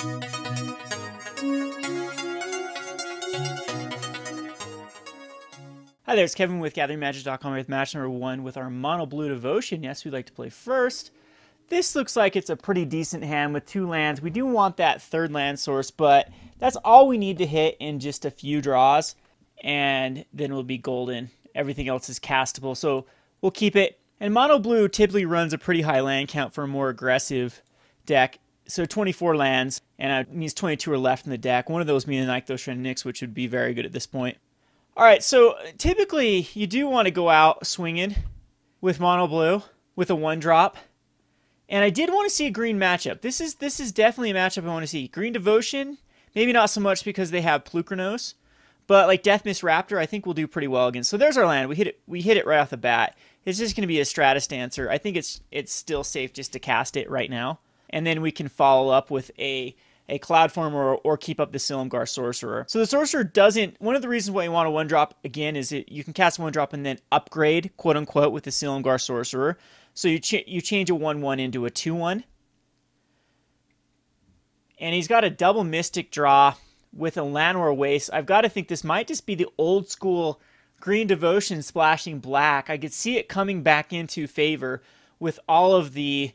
Hi there, it's Kevin with GatheringMagic.com with match number 1 with our Mono Blue Devotion. Yes, we'd like to play first. This looks like it's a pretty decent hand with 2 lands. We do want that 3rd land source, but that's all we need to hit in just a few draws, and then we'll be golden. Everything else is castable, so we'll keep it. And Mono Blue typically runs a pretty high land count for a more aggressive deck. So 24 lands, and it means 22 are left in the deck. One of those being the Nykthos and Nyx, which would be very good at this point. Alright, so typically you do want to go out swinging with Mono Blue with a 1-drop. And I did want to see a green matchup. This is definitely a matchup I want to see. Green Devotion, maybe not so much because they have Plukernos, but like Deathmist Raptor, I think we'll do pretty well against. So there's our land. We hit it right off the bat. It's just going to be a Stratus Dancer. I think it's still safe just to cast it right now. And then we can follow up with a Cloudform or keep up the Silumgar Sorcerer. So the Sorcerer doesn't... One of the reasons why you want a 1-drop, again, is that you can cast a 1-drop and then upgrade, quote-unquote, with the Silumgar Sorcerer. So you change a 1-1 into a 2-1. And he's got a double Mystic draw with a Llanowar Waste. I've got to think this might just be the old-school Green Devotion splashing black. I could see it coming back into favor with all of the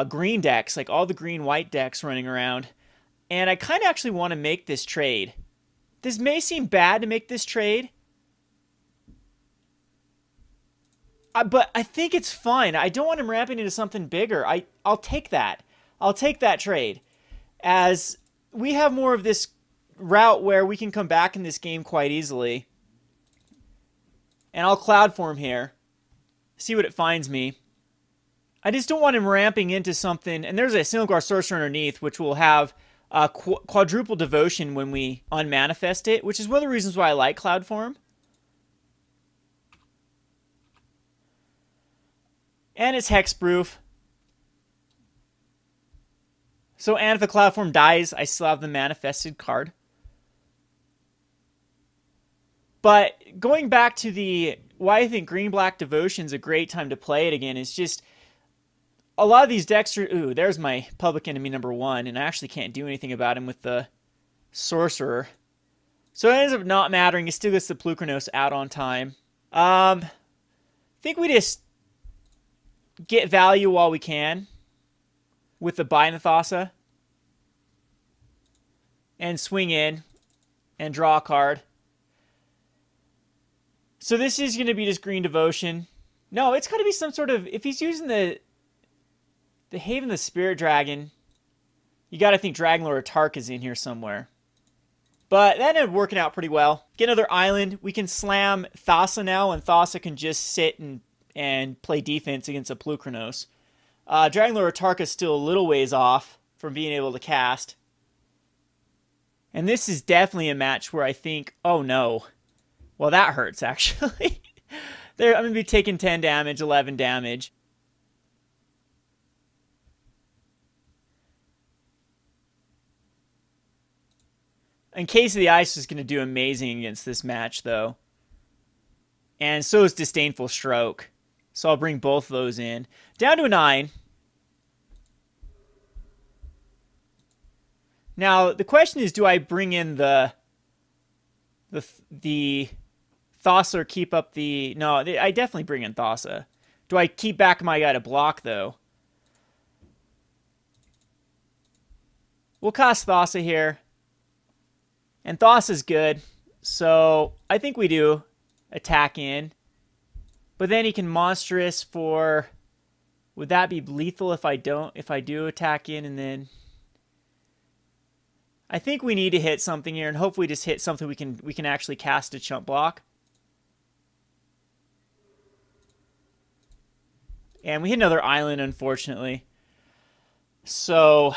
green decks, like all the green-white decks running around. And I kind of actually want to make this trade. This may seem bad to make this trade, but I think it's fine. I don't want him ramping into something bigger. I'll take that. I'll take that trade. As we have more of this route where we can come back in this game quite easily. And I'll Cloudform here. See what it finds me. I just don't want him ramping into something. And there's a Silumgar Sorcerer underneath, which will have quadruple Devotion when we unmanifest it, which is one of the reasons why I like Cloudform. And it's hexproof. So, and if the Cloudform dies, I still have the manifested card. But going back to why I think Green-Black Devotion is a great time to play it again is just a lot of these decks are... Ooh, there's my public enemy number 1, and I actually can't do anything about him with the Sorcerer. So it ends up not mattering. He still gets the Plukernos out on time. I think we just get value while we can with the Bident of Thassa. And swing in and draw a card. So this is going to be just Green Devotion. No, it's got to be some sort of... If he's using the Haven the Spirit Dragon, you got to think Dragonlord or Tark is in here somewhere. But that ended up working out pretty well. Get another island. We can slam Thassa now, and Thassa can just sit and play defense against a Plukernos. Dragonlord or Tark is still a little ways off from being able to cast. And this is definitely a match where I think, oh no. Well, that hurts, actually. I'm going to be taking 10 damage, 11 damage. Encase of the Ice is going to do amazing against this match, though. And so is Disdainful Stroke. So I'll bring both of those in. Down to a 9. Now, the question is, do I bring in the Thassa or keep up the... No, I definitely bring in Thassa. Do I keep back my guy to block, though? We'll cast Thassa here. And Thassa's good. So I think we do attack in. But then he can Monstrous for... Would that be lethal if I do attack in and then... I think we need to hit something here, and hopefully just hit something we can actually cast a chump block. And we hit another island, unfortunately. So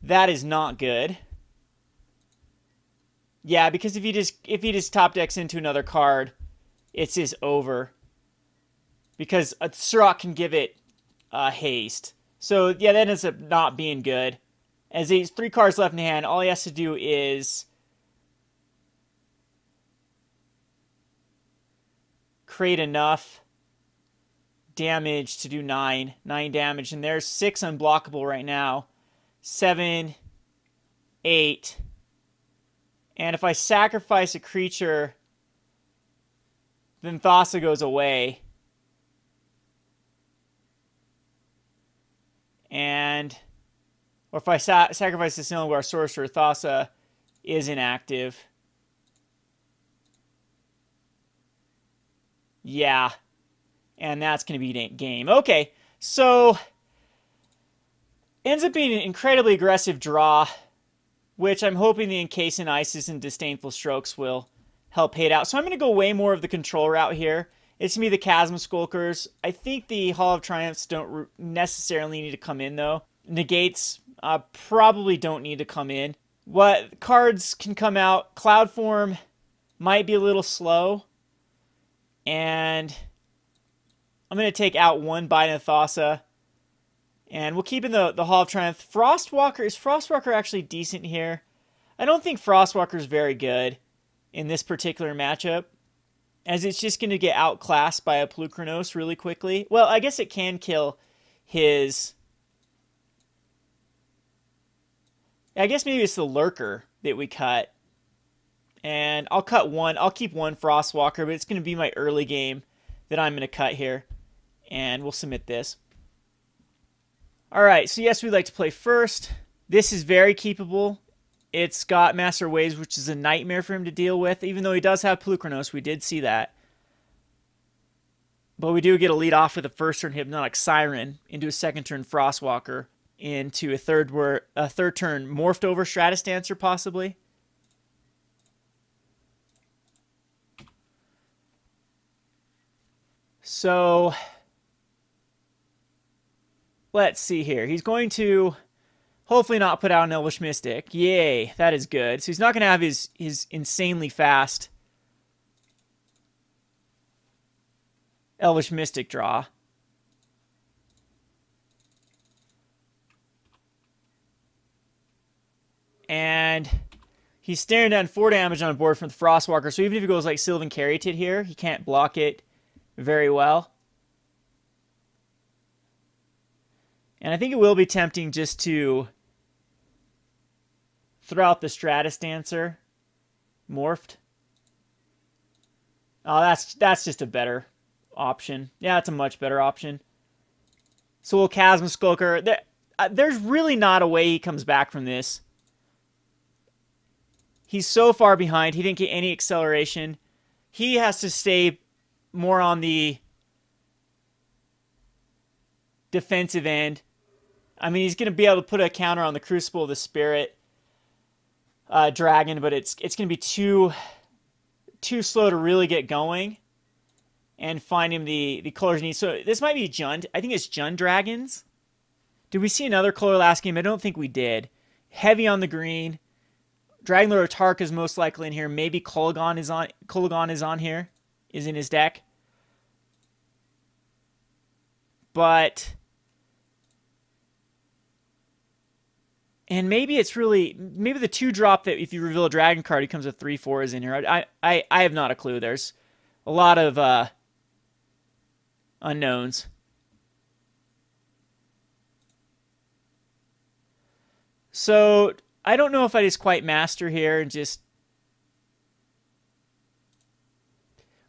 that is not good. Yeah, because if he just top decks into another card, it's just over. Because a Surok can give it haste. So yeah, that ends up not being good. As he's 3 cards left in hand, all he has to do is create enough damage to do 9 damage. And there's 6 unblockable right now. 7, 8. And if I sacrifice a creature, then Thassa goes away. Or if I sacrifice the Silumgar Sorcerer, Thassa is inactive. Yeah. And that's going to be game. Okay, so ends up being an incredibly aggressive draw, which I'm hoping the Encase and Ices and Disdainful Strokes will help hit out. So I'm going to go way more of the control route here. It's going to be the Chasm Skulkers. I think the Hall of Triumphs don't necessarily need to come in, though. Negates probably don't need to come in. What cards can come out? Cloudform might be a little slow. And I'm going to take out one Bident of Thassa. And we'll keep in the Hall of Triumph. Frostwalker, is Frostwalker actually decent here? I don't think Frostwalker is very good in this particular matchup, as it's just going to get outclassed by a Polukranos really quickly. Well, I guess it can kill his... I guess maybe it's the Lurker that we cut. And I'll cut one. I'll keep one Frostwalker, but it's going to be my early game that I'm going to cut here. And we'll submit this. Alright, so yes, we'd like to play first. This is very keepable. It's got Master Waves, which is a nightmare for him to deal with, even though he does have Polukranos. We did see that. But we do get a lead off with a first turn Hypnotic Siren into a second turn Frostwalker into a third turn Morphed Over Stratus Dancer, possibly. So let's see here. He's going to hopefully not put out an Elvish Mystic. Yay, that is good. So he's not going to have his insanely fast Elvish Mystic draw. And he's staring down 4 damage on board from the Frostwalker. So even if he goes like Sylvan Caryatid here, he can't block it very well. And I think it will be tempting just to throw out the Stratus Dancer. Morphed. Oh, that's just a better option. Yeah, that's a much better option. So we'll Chasm Skulker. There's really not a way he comes back from this. He's so far behind. He didn't get any acceleration. He has to stay more on the defensive end. I mean, he's going to be able to put a counter on the Crucible of the Spirit Dragon, but it's going to be too slow to really get going and find him the colors he needs. So this might be Jund. I think it's Jund Dragons. Did we see another color last game? I don't think we did. Heavy on the green. Dragon Lord Tark is most likely in here. Maybe Kolaghan is on here. Is in his deck. But... and maybe it's really... maybe the 2-drop that if you reveal a dragon card, he comes with 3/4 is in here. I have not a clue. There's a lot of unknowns. So... I don't know if I just quite master here and just...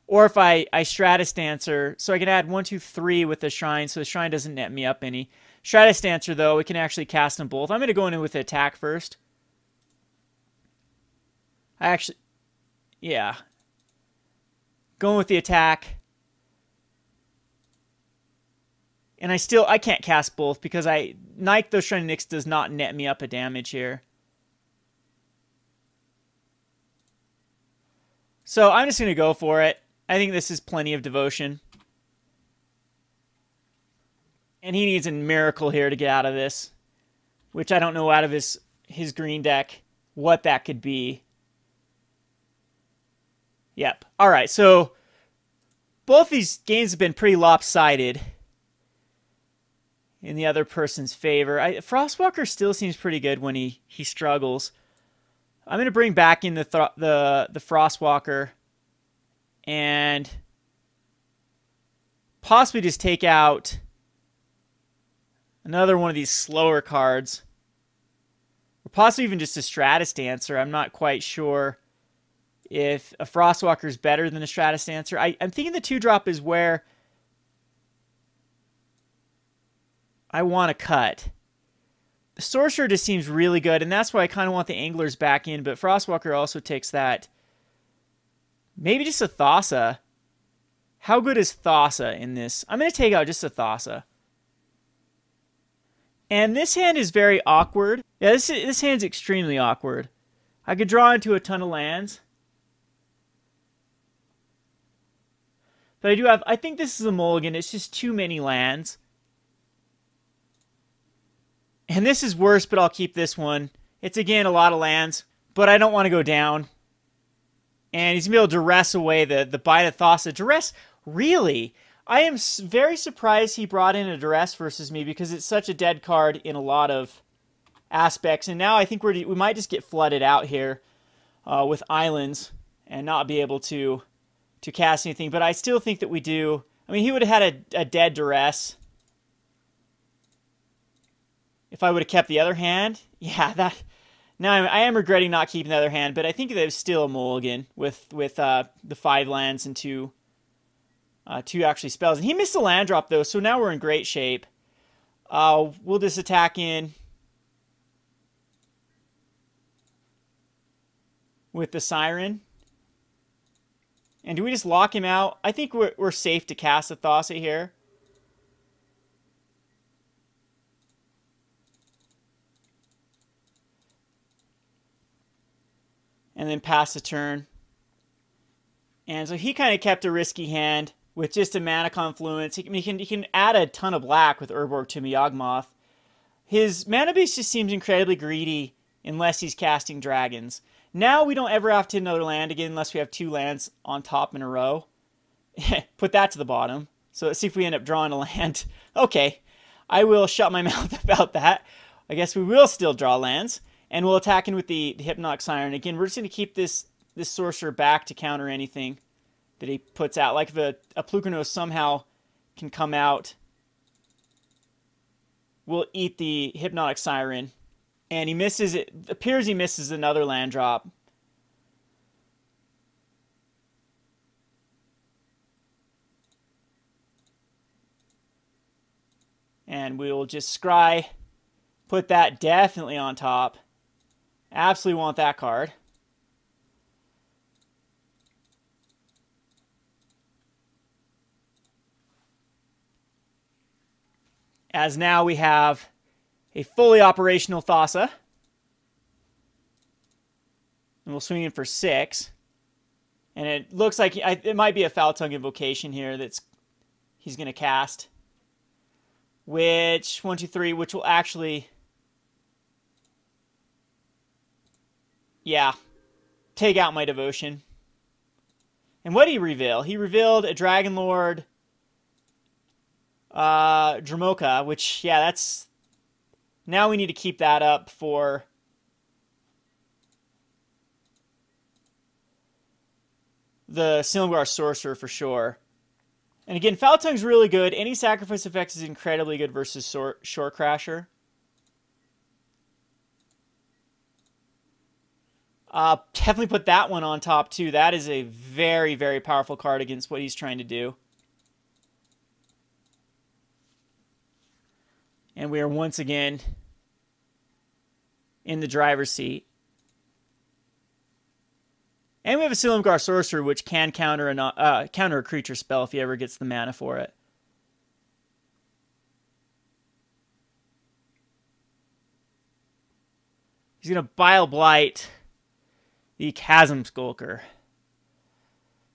or if I Stratus Dancer, so I can add 1, 2, 3 with the Shrine, so the Shrine doesn't net me up any. Stratus Dancer, though, we can actually cast them both. I'm going to go in with the attack first. Yeah. Going with the attack. And I can't cast both because Nykthos Shrine Nyx does not net me up a damage here. So I'm just going to go for it. I think this is plenty of devotion. And he needs a miracle here to get out of this. Which I don't know out of his green deck what that could be. Yep. Alright, so both these games have been pretty lopsided in the other person's favor. Frostwalker still seems pretty good when he struggles. I'm going to bring back in the Frostwalker and possibly just take out another one of these slower cards. or possibly even just a Stratus Dancer. I'm not quite sure if a Frostwalker is better than a Stratus Dancer. I'm thinking the 2-drop is where I want to cut. The Sorcerer just seems really good, and that's why I kind of want the Anglers back in, but Frostwalker also takes that. Maybe just a Thassa. How good is Thassa in this? I'm going to take out just a Thassa. And this hand is very awkward. Yeah, this hand's extremely awkward. I could draw into a ton of lands. But I think this is a mulligan. It's just too many lands. And this is worse, but I'll keep this one. It's, again, a lot of lands, but I don't want to go down. And he's going to be able to duress away the Bident of Thassa. Duress, really? I am very surprised he brought in a Duress versus me because it's such a dead card in a lot of aspects. And now I think we might just get flooded out here with islands and not be able to cast anything. But I still think that we do. I mean, he would have had a dead Duress if I would have kept the other hand. Yeah, that. Now I am regretting not keeping the other hand, but I think that it's still a mulligan with the 5 lands and 2 actually spells. And he missed the land drop though, so now we're in great shape. We'll just attack in with the Siren. And do we just lock him out? I think we're safe to cast a Thassa here. And then pass the turn. And so he kind of kept a risky hand with just a mana confluence. He can add a ton of black with Urborg to Yawgmoth. His mana base just seems incredibly greedy unless he's casting dragons. Now we don't ever have to another land again unless we have 2 lands on top in a row. Put that to the bottom. So let's see if we end up drawing a land. Okay, I will shut my mouth about that. I guess we will still draw lands. And we'll attack in with the Hypnotic Siren. Again, we're just going to keep this Sorcerer back to counter anything that he puts out. Like if a Plukernos somehow can come out, we'll eat the Hypnotic Siren. And he misses it. Appears he misses another land drop. And we will just scry. Put that definitely on top. Absolutely want that card. As now we have a fully operational Thassa. And we'll swing in for 6. And it looks like it might be a Foul Tongue Invocation here that's he's going to cast. Which, 1, 2, 3, which will actually... Yeah, take out my Devotion. And what did he reveal? He revealed a Dragon Lord Dramoka, which, yeah, that's... Now we need to keep that up for... the Silumgar Sorcerer for sure. And again, Foul Tongue's really good. Any sacrifice effect is incredibly good versus Shorecrasher. Definitely put that one on top too. That is a very, very powerful card against what he's trying to do. And we are once again in the driver's seat. And we have a Silumgar Sorcerer, which can counter a creature spell if he ever gets the mana for it. He's going to Bile Blight the Chasm Skulker.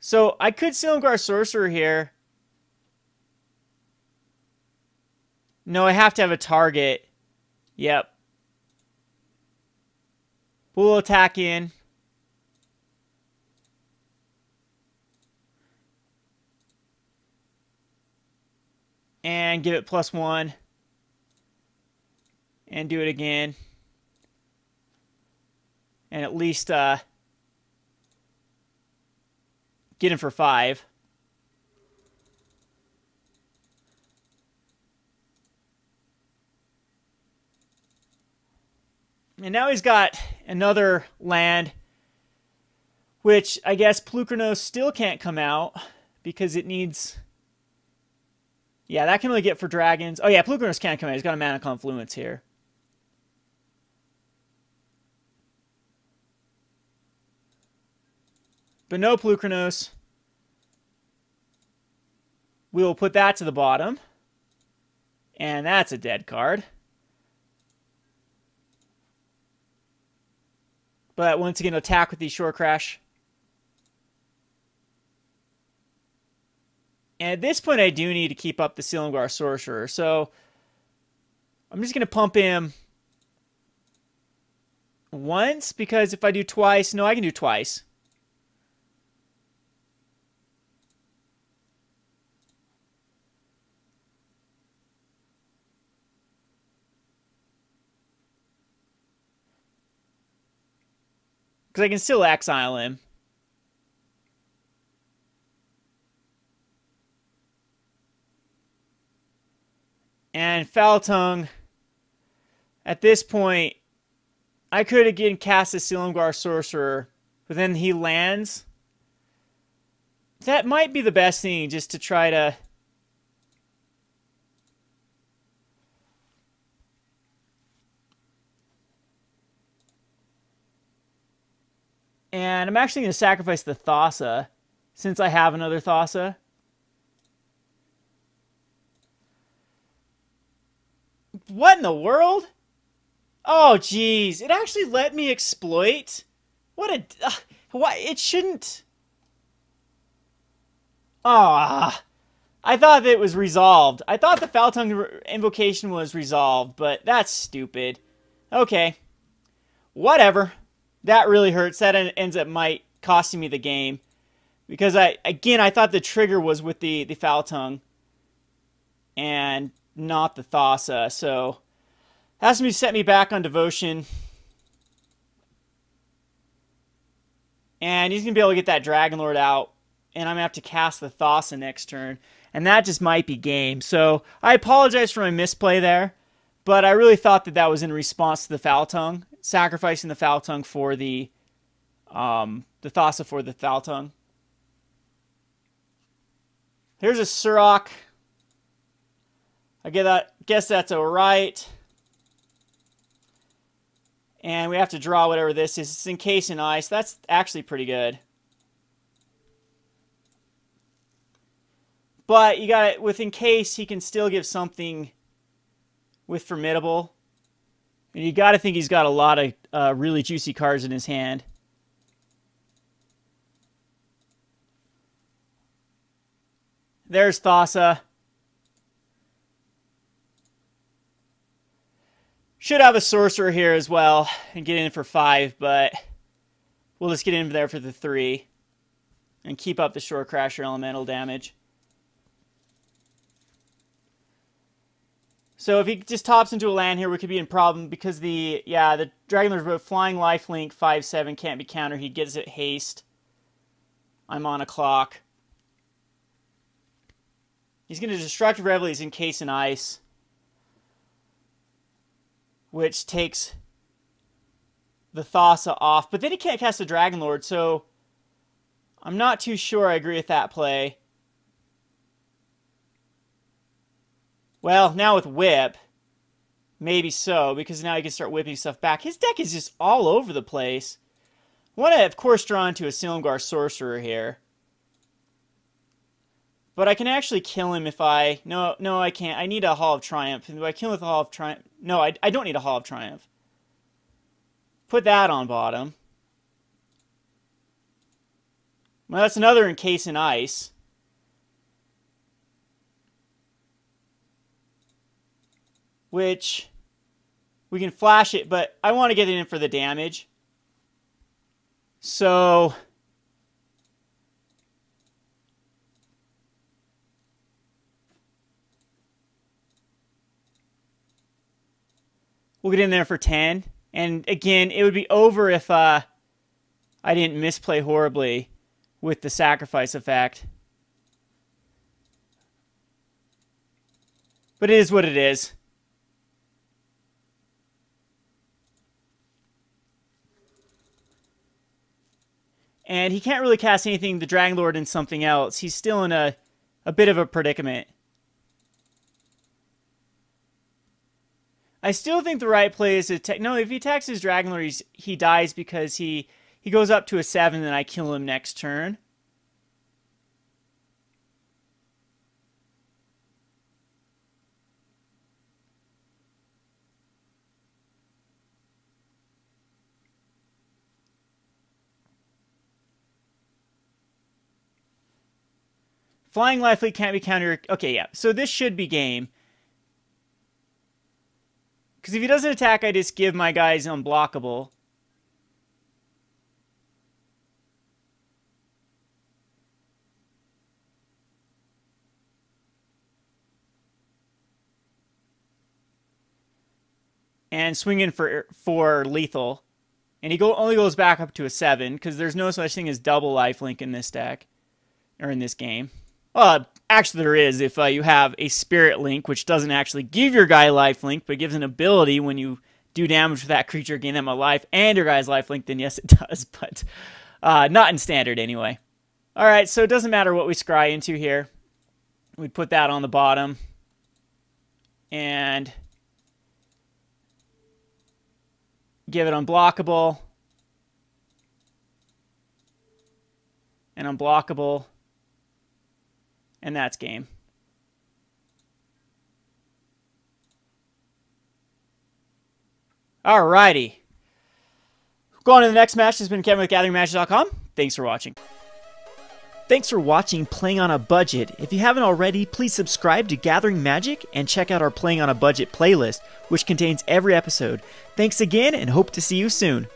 So I could Silumgar Sorcerer here. No, I have to have a target. Yep. We'll attack in. And give it +1. And do it again. And at least get him for 5. And now he's got another land, which I guess Plukernos still can't come out because it needs... Yeah, that can only get for dragons. Oh yeah, Plukernos can't come out. He's got a Mana Confluence here. But no Plukernos. We will put that to the bottom. And that's a dead card. But once again, attack with the Shorecrash. And at this point, I do need to keep up the Silumgar Sorcerer. So I'm just going to pump him once, because if I do twice... No, I can do twice. Because I can still exile him. And Foul Tongue, at this point, I could again cast a Silumgar Sorcerer, but then he lands. That might be the best thing, just to try to... And I'm actually going to sacrifice the Thassa, since I have another Thassa. What in the world? Oh, jeez. It actually let me exploit? What a... why? It shouldn't... Ah, I thought that it was resolved. I thought the Foul Tongue invocation was resolved, but that's stupid. Okay. Whatever. That really hurts. That ends up might costing me the game. Because, I thought the trigger was with the Foul Tongue. And not the Thassa. So, has to set me back on Devotion. And he's going to be able to get that Dragon Lord out. And I'm going to have to cast the Thassa next turn. And that just might be game. So, I apologize for my misplay there. But I really thought that that was in response to the Foul Tongue. Sacrificing the Foul Tongue for the Thassa for the Foul Tongue. Here's a Surok. I guess that's alright. And we have to draw whatever this is. It's Encase and Ice. That's actually pretty good. But you got it with Encase, he can still give something with Formidable. And you got to think he's got a lot of really juicy cards in his hand. There's Thassa. Should have a Sorcerer here as well and get in for 5, but we'll just get in there for the 3 and keep up the Shorecrasher Elemental damage. So if he just tops into a land here, we could be in problem because the Dragon Lord Flying Lifelink 5/7 can't be countered. He gets it haste. I'm on a clock. He's going to Destructive Reveille's Encase and Ice, which takes the Thassa off. But then he can't cast the Dragon Lord, so I'm not too sure I agree with that play. Well, now with Whip, maybe so, because now he can start whipping stuff back. His deck is just all over the place. I want to, of course, draw into a Silumgar Sorcerer here. But I can actually kill him if I... No, I can't. I need a Hall of Triumph. And do I kill him with a Hall of Triumph? No, I don't need a Hall of Triumph. Put that on bottom. Well, that's another Encase in Ice. Which, we can flash it, but I want to get it in for the damage. So, we'll get in there for 10. And again, it would be over if I didn't misplay horribly with the sacrifice effect. But it is what it is. And he can't really cast anything, the Dragon Lord, and something else. He's still in a bit of a predicament. I still think the right play is to attack. No, if he attacks his Dragon Lord, he dies because he goes up to a 7, and I kill him next turn. Flying Lifelink can't be countered. Okay, yeah. So this should be game. Because if he doesn't attack, I just give my guys unblockable. And swing in for lethal. And he only goes back up to a 7, because there's no such thing as double lifelink in this deck. Or in this game. Actually there is if you have a Spirit Link, which doesn't actually give your guy lifelink, but gives an ability when you do damage with that creature, gain them a life, and your guy's lifelink, then yes it does, but not in Standard anyway. Alright, so it doesn't matter what we scry into here. We'd put that on the bottom. And give it unblockable. And unblockable. And that's game. Alrighty. Going to the next match. This has been Kevin with GatheringMagic.com. Thanks for watching. Thanks for watching Playing on a Budget. If you haven't already, please subscribe to Gathering Magic and check out our Playing on a Budget playlist, which contains every episode. Thanks again and hope to see you soon.